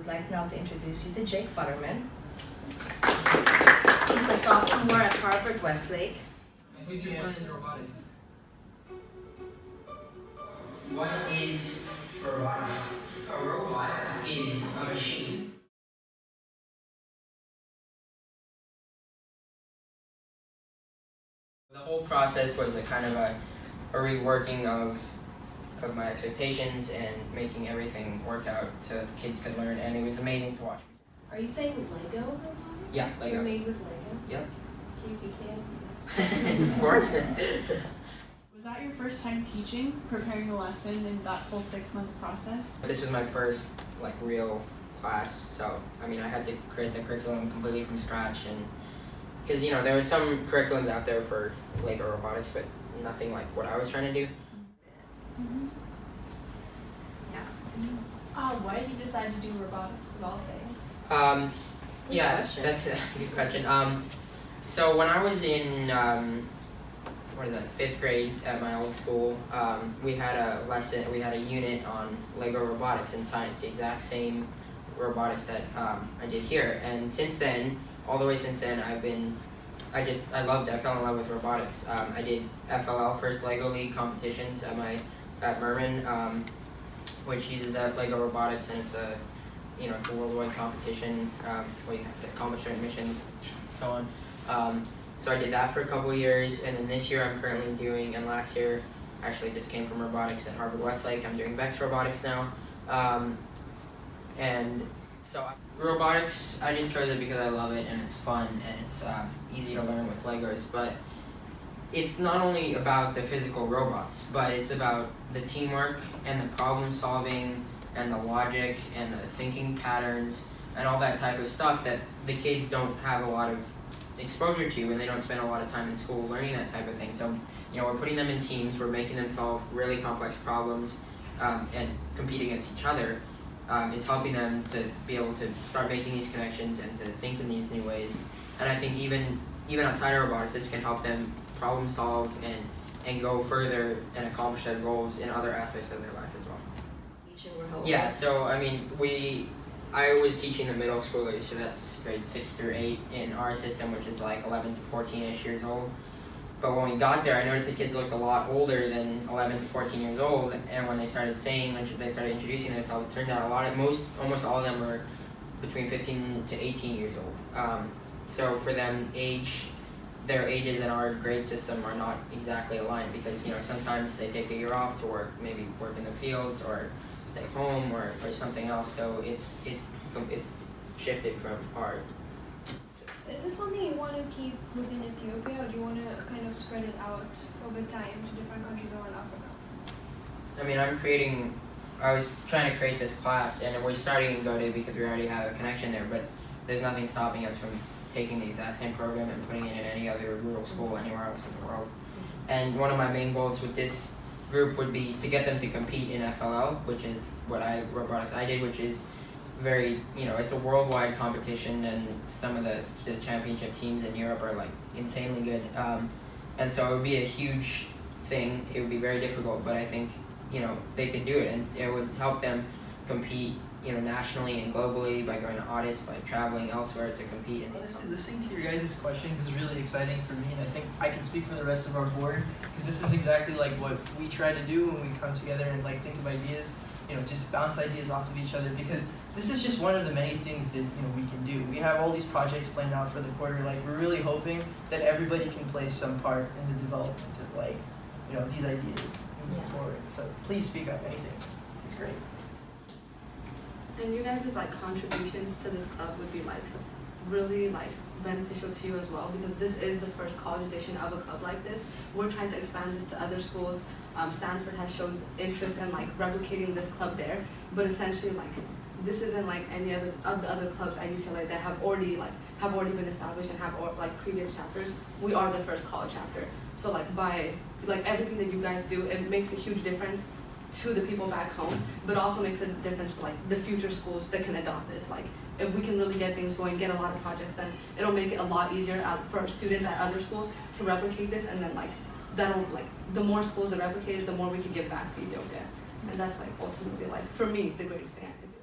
would like now to introduce you to Jake Futterman. He's a sophomore at Harvard Westlake. Future one is robotics. What is robotics? A robot is a machine. The whole process was a kind of a reworking of my expectations and making everything work out so the kids could learn, and it was amazing to watch. Are you saying Lego robotics? Yeah, Lego. They're made with Lego? Yep. Casey can. Of course. Was that your first time teaching, preparing a lesson in that whole 6-month process? This was my first real class, so I mean I had to create the curriculum completely from scratch, and because there were some curriculums out there for Lego robotics, but nothing like what I was trying to do. Mm-hmm. Yeah. Why did you decide to do robotics of all things? Yeah, question. that's a good question. So when I was in 5th grade at my old school, we had a unit on Lego robotics and science, the exact same robotics that I did here. And since then, all the way since then, I loved it. I fell in love with robotics. I did FLL, First Lego League competitions at Merman, which uses Lego robotics, and it's a worldwide competition where you have to accomplish certain missions, and so on. So I did that for a couple of years, and then this year I'm currently doing, and last year actually just came from robotics at Harvard Westlake. I'm doing Vex robotics now, and so robotics, I just chose it because I love it and it's fun and it's easy to learn with Legos. But it's not only about the physical robots, but it's about the teamwork and the problem solving and the logic and the thinking patterns and all that type of stuff that the kids don't have a lot of exposure to, and they don't spend a lot of time in school learning that type of thing. So we're putting them in teams, we're making them solve really complex problems and compete against each other. It's helping them to be able to start making these connections and to think in these new ways. And I think even outside of robotics, this can help them problem solve and go further and accomplish their goals in other aspects of their life as well. Yeah, so I mean, I was teaching the middle schoolers, so that's grades 6 through 8 in our system, which is 11 to 14-ish years old. But when we got there, I noticed the kids looked a lot older than 11 to 14 years old, and when they started introducing themselves, it turned out almost all of them were between 15 to 18 years old. So for them, their ages in our grade system are not exactly aligned because sometimes they take a year off to maybe work in the fields or stay home or something else. So it's shifted from our. Is this something you want to keep within Ethiopia, or do you want to kind of spread it out over time to different countries around Africa? I mean, I was trying to create this class, and we're starting in Gode because we already have a connection there, but there's nothing stopping us from taking the exact same program and putting it in any other rural school anywhere else in the world. And one of my main goals with this group would be to get them to compete in FLL, which is what robotics I did, which is very, it's a worldwide competition, and some of the championship teams in Europe are insanely good. And so it would be a huge thing. It would be very difficult, but I think, they could do it, and it would help them compete, nationally and globally by going to audits, by traveling elsewhere to compete in these Honestly, listening to your guys' questions is really exciting for me, and I think I can speak for the rest of our board, because this is exactly what we try to do when we come together and think of ideas, just bounce ideas off of each other, because this is just one of the many things that we can do. We have all these projects planned out for the quarter. We're really hoping that everybody can play some part in the development of these ideas moving forward. So please speak up, anything. It's great. And you guys' contributions to this club would be really beneficial to you as well, because this is the first college edition of a club like this. We're trying to expand this to other schools. Stanford has shown interest in replicating this club there, but essentially this isn't any other of the other clubs at UCLA that have already been established and have previous chapters. We are the first college chapter. So by everything that you guys do, it makes a huge difference to the people back home, but also makes a difference for the future schools that can adopt this. If we can really get things going, get a lot of projects done, it'll make it a lot easier for students at other schools to replicate this, and then that'll the more schools that replicate it, the more we can give back to Ethiopia, and that's ultimately for me the greatest thing I could do.